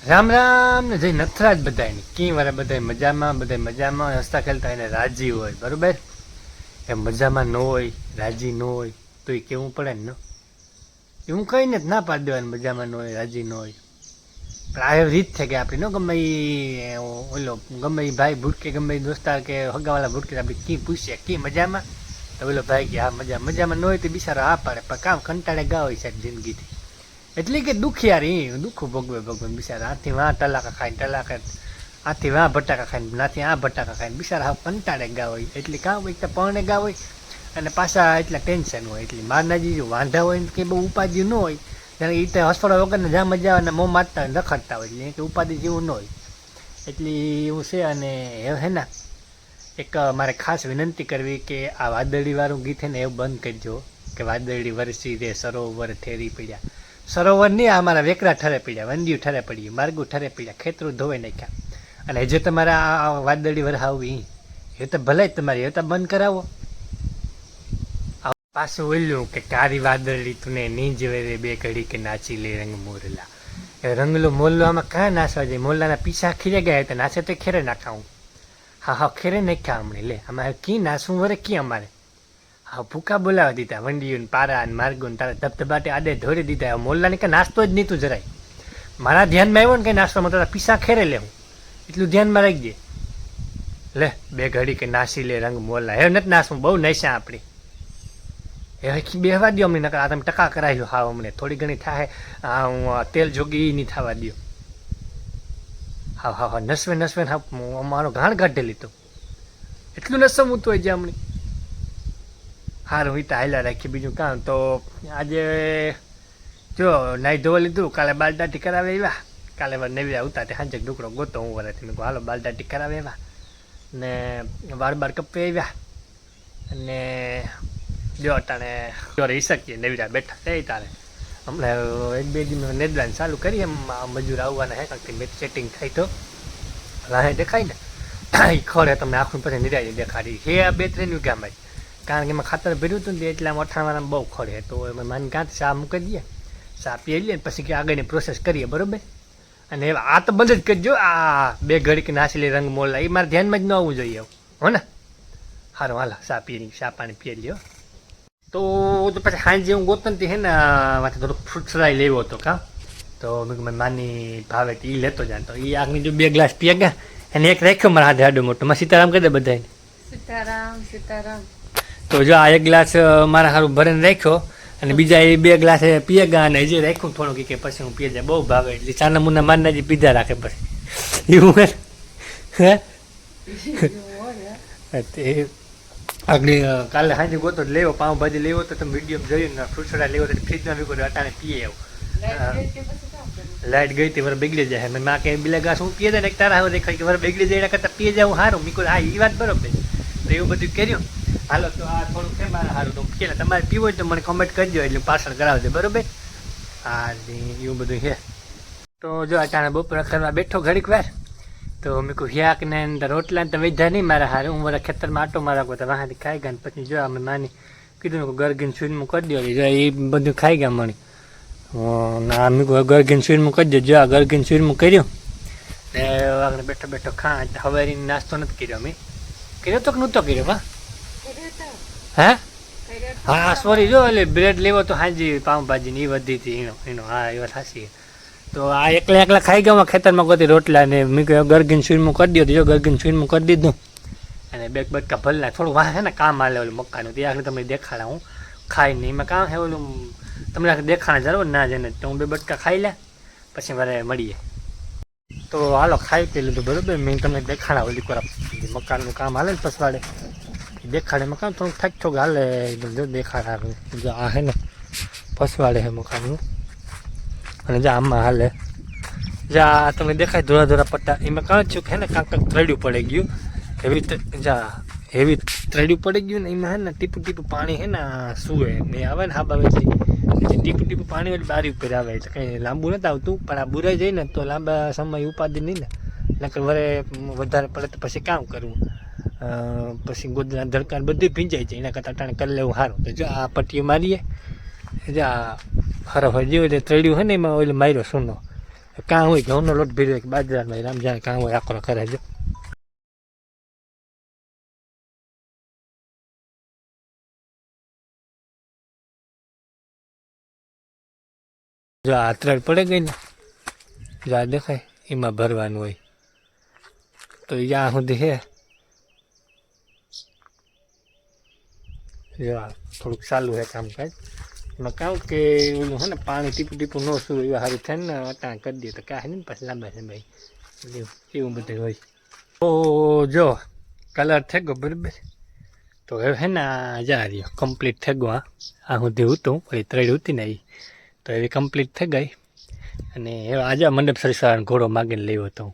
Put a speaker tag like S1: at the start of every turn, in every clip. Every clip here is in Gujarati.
S1: રામ રામ ને જય નથરાજ બધાની કી વારે બધા મજામાં હસતા ખેલતા એને રાજી હોય બરોબર. એ મજામાં ન હોય રાજી ન હોય તો એ કેવું પડે ને એવું કહીને જ ના પાડી દેવાનું મજામાં ન હોય રાજી ન હોય. પણ આ એવી રીત છે કે આપણી ન ગમે એ ઓલો ગમે એ ભાઈ ભૂટકે ગમે એ દોસ્તાર કે હગાવાલા ભૂટકે આપણે કી પૂછીએ કી મજામાં તો ઓલો ભાઈ કે હા મજામાં ન હોય તો બિચારો આ પાડે પણ કામ કંટાળે ગા હોય સાહેબ જિંદગીથી. એટલે કે દુખિયારી દુઃખ ભોગવે બિચારા આથી વાં ટલાકા ખાઈને આથી વાં બટાકા ખાઈને નાથી આ બટાકા ખાઈને બિચારા હા કંટાળે ગા હોય. એટલે કાં હોય તો પરણે ગા હોય અને પાછા એટલા ટેન્શન હોય. એટલે મારનાજી જો વાંધા હોય ને કંઈ બહુ ઉપાધિ ન હોય ત્યારે એ તો હસફળા વગરને જ્યાં મજા આવે અને મોં મારતા હોય રખડતા હોય એટલે કે ઉપાધિ જેવું ન હોય. એટલે એવું છે. અને હે ને એક મારે ખાસ વિનંતી કરવી કે આ વાદળીવાળું ગીત છે ને એવું બંધ કરજો કે વાદળી વરસી રે સરોવર ઠેરી પડ્યા. સરોવર નહીં અમારા વેકરા ઠરે પડ્યા, વંદિયું ઠરે પડ્યું, માર્ગું ઠરે પડ્યા, ખેતરું ધોવાઈ નાખ્યા. અને જે તમારે આ વાદળી વરહાવવી એ તો ભલે જ તમારી એ તો બંધ કરાવો. પાછું ઓલ્યું કે કારી વાદળી તુને નીંજવે રે બે ઘડી કે નાચી લે રંગ મોરલા. એ રંગલો મોરલો આમાં કાં નાસવા જાય? મોરલાના પીછા ખીરે ગયા તો નાસે તો ખેરે નાખાવું. હા ખેરે નાખ્યા હમણે લે અમારે કી નાસવું વરે કી અમારે. હા ભૂકા બોલાવી દીધા વંડીયું પારા અને માર્ગું તારા ધબધબાટે આડે ધોરી દીધા. મોરલાને કંઈ નાસ્તો જ નહીં તું જરાય. મારા ધ્યાનમાં આવ્યો ને કંઈ નાસ્તોમાં તારા પીસા ખેરે લે હું એટલું ધ્યાનમાં રાખજે. લે બે ઘડી કે નાસી લે રંગ મોરલા. હવે નથી નાસવું બહુ નૈસા આપણી. હવે બેહવા દો અમને નકર આ તમે ટકા કરાવી લો. હા અમને થોડી ઘણી થાય હું તેલ જોગી નહીં થવા દો. હા નસવે હા અમારો ઘાણ કાઢે લીધો એટલું નસવું તો હોય હમણાં. હારું હિતા હાલ્યા રાખી બીજું કામ તો આજે જો નાઈ ધોવા લીધું. કાલે બાલદાટી કરાવે એવા કાલે વાર નવી આવતા તે સાંજે ઢુકડો ગોતો હું વરાથી મેં કહું હાલો બાલદાટી કરાવે એવા ને બાર કપે આવ્યા. અને જો અટાણે જો રહી શકીએ નવીરા બેઠા થઈ તારે હમણાં એક બે દિન નેદવાનું ચાલુ કરીએ. એમ મજૂર આવવાના હે કારણ કે મેં સેટિંગ થાય તો રાહે દેખાય ને એ ખરે તમને આખું પછી નિરાય દેખાડી હે આ 2-3 વીઘામાં જ. કારણ કે એમાં ખાતર ભર્યું હતું ને એટલા અઠાણવાળામાં બહુ ખોડે તો એમાં માની કાંત ચા મૂકી દઈએ ચા પી લઈએ ને પછી કે આગળની પ્રોસેસ કરીએ બરાબર. અને આ તો બંધ જ કરજો. આ બે ઘડીક નાસી લે રંગ મોરલા એ મારા ધ્યાનમાં જ ન આવવું જોઈએ હો ને. સારું હાલો ચા પાણી પી લ્યો. તો પછી સાંજે હું ગોતનથી હે ને માથે થોડુંક ફ્રૂટ સલાઈ લેવો હતો કાં તો મેં માની ભાવે એ લેતો જાય. તો એ આગની જો 2 ગ્લાસ પીએ ગયા અને એક રાખ્યો મારા હાથે હાડું મોટું. સીતારામ કહી દે બધાને સીતારામ. તો જો આ 1 ગ્લાસ મારા સારું ભરીને રાખ્યો અને બીજા એ 2 ગ્લાસ પીએ ગયા અને હજી રાખ્યું થોડુંક કે પછી હું પીએ જાય બહુ ભાવે એટલે ચાના મુના મારના પીધા રાખે પછી એવું હે આગળ કાલે સાંજે ગોતો લેવો પાઉંભાજી લેવો તો તમે વિડીયો જોયું ને ફ્રૂટસડા લેવો તો ફ્રીજમાં વીકો અટાણે પીએ આવું. લાઇટ ગઈ હતી વર બગડી જાય મેં માં કે બીલા ઘાસ હું પીએ જાય ને તારા હવે દેખાય કે વર બગડી જાય એના કરતાં પીએ જાઉં સારું મીકો. હા એ વાત બરોબર તો એવું બધું કર્યું. હાલો તો આ થોડુંક છે મારા સારું તો કે તમારે પીવો હોય તો મને કોમેન્ટ કરજો એટલે પાર્સલ કરાવજો બરોબર. હા એવું બધું છે. તો જો અટાણે બપોર કરવા બેઠો ઘડીક વાર તો મેં કહું હિયાક ને રોટલા ને તો વધ્યા નહીં મારા હારે. હું મારા ખેતરમાં આટો મારા તો વાહાથી ખાઈ ગયા ને પછી જો અમે માની કીધું મેં ગરગીને સુઈનમાં કરી દો જો એ બધું ખાઈ ગયા મણી. ના મેં કહું ગરગીને સુઈનમાં કરી દો. જો આ ગરગીને સુઈરમાં કર્યું ને આગળ બેઠો ખા હવારીને નાસ્તો નથી કર્યો. મેં કર્યો તો કે નહોતો કર્યો હા સોરી જો એટલે બ્રેડ લેવો તો હાજી પાઉંભાજી ને એ વધી હતી એનો હા એ વાત હાસી. તો આ એકલા ખાઈ ગયા ખેતરમાં ગોતી રોટલા ને મેં કહ્યું ગરગીને સુઈનમાં કરી દો. જો ગરગીને સુઈનમાં કરી દીધું અને 2 બટકા ભરલા થોડું વાહ છે ને કામ હાલે ઓલું મકાનું ત્યાં આગળ તમને દેખાડા હું ખાઈ નહીં એમાં કામ છે ઓલું તમને દેખાડા જરૂર ના જઈને તો હું 2 બટકા ખાઈ લે પછી મારે મળીએ. તો હાલો ખાઈ પી લીધું બરાબર. મેં તમને દેખાડા ઓલી કોરા મકાનનું કામ હાલે ને પસવાડે દેખાડે મકાન થોડુંક થાક હાલે જો દેખાડા જો આ હે ને પસવાડે છે મકાનનું અને જા આમાં હાલે જા તમે દેખાય ધોળા પટ્ટા એમાં કાં છું કે હે ને કાંક ત્રડ્યું પડી ગયું એવી જા એવી ત્રડ્યું પડી ગયું ને એમાં હે ને ટીપું પાણી હે ને સુવે ને આવે ને હાબ આવે છે ટીપું પાણી એટલે બારી ઉપર આવે એટલે કંઈ લાંબુ નથી આવતું પણ આ બુરાઈ જાય ને તો લાંબા સમય ઉપાધિ નહીં ને નકર વરે વધારે પડે તો પછી કામ કરવું પછી ગોદડા ધડકાન બધું ભીંજાઈ જાય એના કરતાં ટાણે કરી લેવું સારું. તો જો આ પટ્ટીઓ મારીએ જા હરફ જેવું એટલે ત્રડ્યું હોય ને એમાં ઓઇલ માર્યો સોનો કાં હોય ઘઉંનો લોટ ભીડ્યો કે બાજરાનો રામ જાણે કાં હોય આખો કરે જો જો આ ત્રણ પડે ગઈ ને જો આ દેખાય એમાં ભરવાનું હોય તો ત્યાં સુધી હે જો આ થોડુંક ચાલુ છે કામકાજ એમાં કામ કે ઓલું હે ને પાણી ટીપું ટીપું ન શું એવું સારું થાય ને અટાણ કરી દઈએ તો કાંઈ ને પછી લાંબા છે ભાઈ એવું બધું હોય તો જો કલર થઈ ગયો બરાબર તો હવે હે ને જા રહ્યો કમ્પ્લીટ થઈ ગયો આ સુધી હતું પછી ત્રણ હતી ને એ તો એવી કમ્પ્લીટ થઈ ગઈ અને હવે આજે મંડપ સરીસાવાનો ઘોડો માગીને લેવો હતો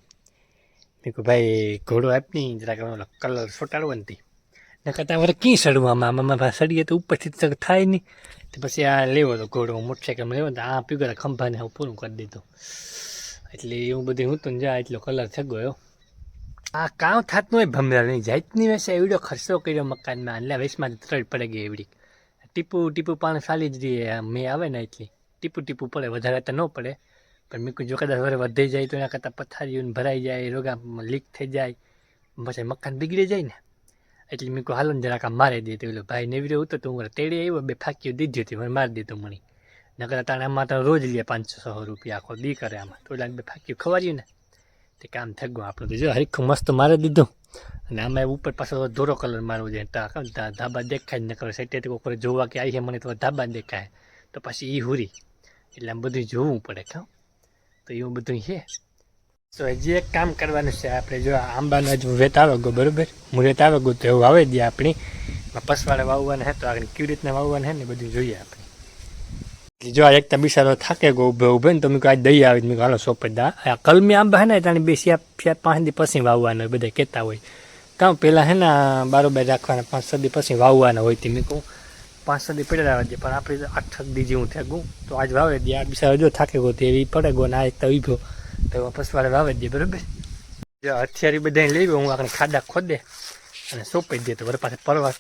S1: મેં કહું ભાઈ ઘોડો આપની જરાક કલર છોટાડવો નથી ને કરતાં વરે ક્યાં સડવામાં આમાં સડીએ તો ઉપરથી થાય નહીં તો પછી આ લેવો હતો ઘોડો મોટરસાઇકલમાં લેવો તો આ પીગર ખંભાને હું પૂરું કરી દીધું એટલે એવું બધું હું તો ને જા એટલો કલર થઈ ગયો આ કામ થતું હોય ભમરા નહીં જાતની વેસે એવડો ખર્ચો કર્યો મકાનમાં એટલે વેસમાં ત્રણ પડે ગઈ એવડી ટીપું પાણી ચાલી જ રહીએ મેં આવે ને એટલી ટીપું પડે વધારે તો ન પડે પણ મેં જો કદાચ વરે વધી જાય તો એના કરતાં પથારીઓને ભરાઈ જાય રોગા લીક થઈ જાય પછી મકાન બગડી જાય ને એટલે મેં કહું હાલો ને જરાક મારી દે તો ભાઈ નેવી રહ્યો હતો તો હું તેડી આવ્યો બે ફાંકીઓ દીધી હતી મને મારી દીધું મણી નકર તાણે આમાં તો રોજ લે 500 રૂપિયા આખો દી કરે આમાં તો બે ફાંકીઓ ખવાર્યું ને તે કામ થઈ ગયું આપણું તો જો હરીખું મસ્ત મારી દીધું અને આમાં ઉપર પાછો ધોરો કલર મારવો જોઈએ ધાબા દેખાય જ ન કરે સેટેથી કોઈ જોવા કે આવી છે મને તો ધાબા દેખાય તો પછી એ હુરી એટલે આમ બધું જોવું પડે કાં તો એવું બધું છે તો હજી એક કામ કરવાનું છે આપણે જો આંબાનો જ વેત આવે ગયો બરાબર મુહૂર્ત આવે ગયું તો એવું વાવી દઈએ આપણી પસવાડે વાવવાના હે તો આગળ કેવી રીતના વાવવાના હે ને બધું જોઈએ આપણે જો આ એકતા બિસારો થાકે ગયો ઊભે ને તો મેં આજ દઈ આવી મેં હાલો સોંપી દા આ કલમી આંબા હે ને તાણી બે 5 દી પછી વાવવાના બધા કહેતા હોય કામ પહેલાં હે ને બારોબાર રાખવાના 5-6 દી પછી વાવવાના હોય તે મેં કહું 5-6 દી પડે આવે છે પણ આપણે 8 દી જેવું થઈ ગયું તો આજ વાવે દે આ બિસારો જો થાકે ગયો તો એવી પડે ગયો ને આ એકતા ઉભ્યો તો પસવાડે વાવે દે બરાબર જો હથિયારી બધાને લઈ હું આપણે ખાડા ખોદે અને સોંપી દે તો બરાબર પાસે પરવા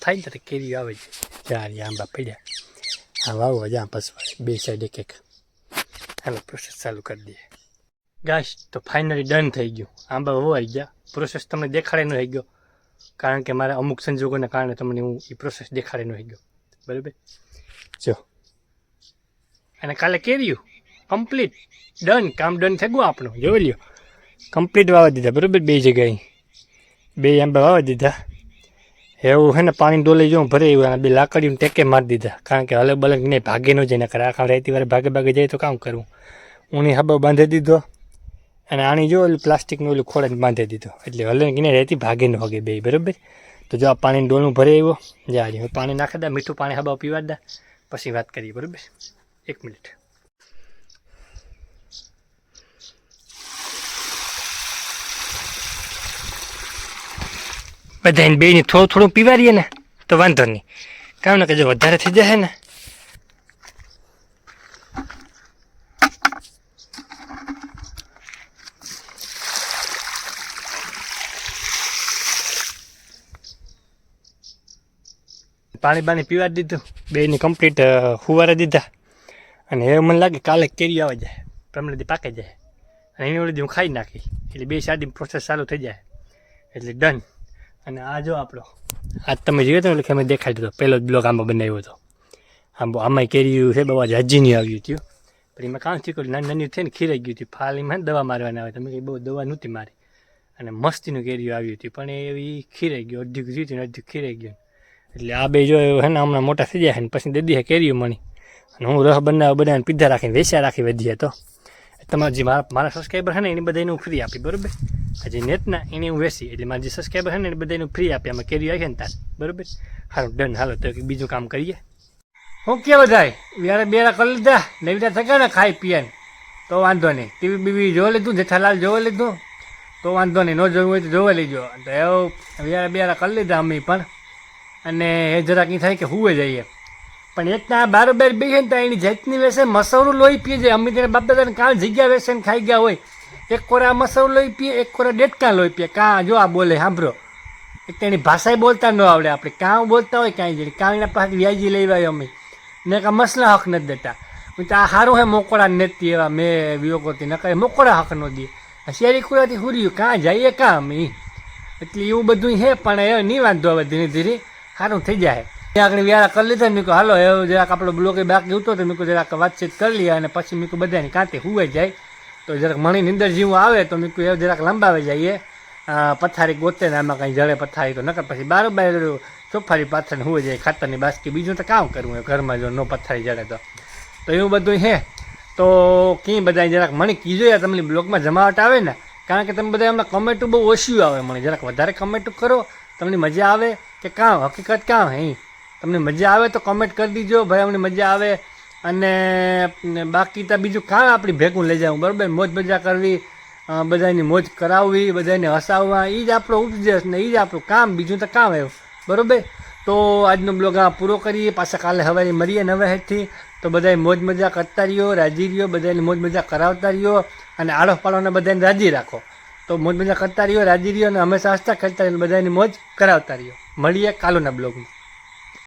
S1: થાય ને તો કેરી આવે છે ચાર આંબા પડ્યા હા વાવો જ્યાં પસવાડે બે સાઈડ એક હાલો પ્રોસેસ ચાલુ કરી દઈએ ગાઈસ તો ફાઇનલી ડન થઈ ગયું આંબા વવાઈ ગયા પ્રોસેસ તમને દેખાડે ન થઈ ગયો કારણ કે મારા અમુક સંજોગોના કારણે તમને હું એ પ્રોસેસ દેખાડે ન થઈ ગયો બરાબર જો અને કાલે કેર્યું કમ્પ્લીટ ડન કામ ડન થઈ ગયું આપણું જોઈ લ્યો કમ્પ્લીટ વાવા દીધા બરાબર બે જગ્યાએ બે આંબા વાવા દીધા એવું હે ને પાણી ડોલી જો ભરે એવું અને બે લાકડીને ટેકે મારી દીધા કારણ કે હલે બલક નહીં ભાગે ન જાય ને કરે આખા રહેતી વાર ભાગે જાય તો કામ કરવું ઊની હાબો બાંધી દીધો અને આની જો ઓલું પ્લાસ્ટિકનું ઓલું ખોળાને બાંધી દીધો એટલે હલે ને રહેતી ભાગે ન ભાગે બે બરાબર તો જો આ પાણીનું ડોલું ભરે આવ્યો જા પાણી નાખી દા મીઠું પાણી હાબા પીવા દા પછી વાત કરીએ બરાબર 1 મિનિટ બધાને બેને થોડું પીવારીએ ને તો વાંધો નહીં કામ ને કે જો વધારે થઈ જાય ને પાણી પીવા દીધું બેને કમ્પ્લીટ હુવારે દીધા અને હવે મને લાગે કાલે કેરી આવે જાય પ્રમાણથી પાકે જાય અને એની ઓલી હું ખાઈ નાખી એટલે 2-4 દી પ્રોસેસ ચાલુ થઈ જાય એટલે ડન અને આ જો આપણો આજ તમે જોયો હતો એટલે અમે દેખાડી દીધો પહેલો જ બ્લોગ આંબો બનાવ્યો હતો આમાં કેરી છે બહુ હજી નહીં આવ્યું હતું પણ એમાં કામ થયું નાની થઈને ખીરાઈ ગયું હતું ફાલીમાં દવા મારવાના આવે તમે કંઈ બહુ દવા નહોતી મારી અને મસ્તીનું કેરીઓ આવ્યું હતું પણ એવી ખીરાઈ ગયું અડધું જોયું હતું ને અડધું ખીરાઈ ગયું એટલે આ બે જો હે ને હમણાં મોટા થઈ જાય ને પછી દીદી હે કેરીઓ મળી અને હું રહ બનાવીને પીધા રાખીને વેચ્યા રાખી વધીએ તો તમારે જે મારા સબસ્ક્રાઈબર છે ને એની બધાને હું ફ્રી આપી બરાબર હજી નેટના એને હું વેચી એટલે મારા જે સબસ્ક્રાઈબર છે ને એને બધાને ફ્રી આપી આમાં કેરી આવી ને તાર બરાબર સારું ડન હાલો તો બીજું કામ કરીએ હું કે બધાય વ્યારે બેરા કરી લીધા નવીટા થયા ને ખાઈ પીએ તો વાંધો નહીં ટીવી બીવી જોવા લીધું જેઠાલાલ જોવા લીધું તો વાંધો નહીં ન જોવું હોય તો જોવા લીજો તો એવું વ્યારે બેરા કરી લીધા અમે પણ અને એ જરાક એ થાય કે હુએ જઈએ પણ એકના બારોબાર બેસે ને તો એની જાતની વેસે મસવરું લોહી પીએ જાય અમે તેને બાપ દાદાને કાં જગ્યા વેસે ને ખાઈ ગયા હોય એક કોરા મસવરું લોહી પીએ એક કોરા ડેટકા લોહી પીએ કાં જો આ બોલે સાંભળો એક તો એની ભાષાએ બોલતા ન આવડે આપણે કાં બોલતા હોય કાંઈ જઈ કાં એના પાસે વ્યાજી લઈ આવ્યો અમે ને કાં મસલા હક નથી દેતા આ સારું હે મોકળા નથી એવા મેં વિયોગોથી ન કહે મોકળા હક નો દે શેરી ખુરાથી હુર્યું કાં જઈએ કાં અમે એટલે એવું બધું હે પણ એ નહીં વાંધો હવે ધીરે ધીરે સારું થઈ જાય આગળ વ્યારા કરી લીધા મેં કહું હાલો એવું જરાક આપણો બ્લોક બાકી ઉતો તો મેં કહું જરાક વાતચીત કરી લઈએ અને પછી મેં કહું બધાની કાંતે હુવાઈ જાય તો જરાક મણીની અંદર જેવું આવે તો મેં કહું એવું જરાક લંબાવી જઈએ પથારી ગોતે ને આમાં કંઈ જળે પથારી તો નકર પછી બારોબાર ચોફારી પાથરને હુવાઈ જાય ખાતરની બાસકી બીજું તો કામ કરવું હોય ઘરમાં જો નો પથારી જડે તો એવું બધું હે તો કંઈ બધા જરાક મને કીધું યાર તમને બ્લોગમાં જમાવટ આવે ને કારણ કે તમે બધા એમના કમેન્ટો બહુ ઓછું આવે મને જરાક વધારે કમેન્ટો કરો તમને મજા આવે કે કાં હકીકત કાં હે તમને મજા આવે તો કમેન્ટ કરી દીજો ભાઈ અમને મજા આવે અને બાકી તો બીજું કાં આપણી ભેગું લઈ જાઉં બરાબર મોજ મજા કરવી બધાની મોજ કરાવવી બધાને હસાવવા એ જ આપણો ઉપદેશ ને એ જ આપણું કામ બીજું તો કામ આવ્યું બરાબર તો આજનો બ્લોગ આ પૂરો કરીએ પાછા કાલે હવારે મળીએ નવા હેઠથી તો બધાએ મોજ મજા કરતા રહ્યો રાજી રહ્યો બધાને મોજ મજા કરાવતા રહ્યો અને આડો પાડોને બધાને રાજી રાખો તો મોજ મજા કરતા રહ્યો રાજી રહ્યો અને હંમેશા હસતા કરતા રહ્યો બધાની મોજ કરાવતા રહ્યો મળીએ કાલોના બ્લોગમાં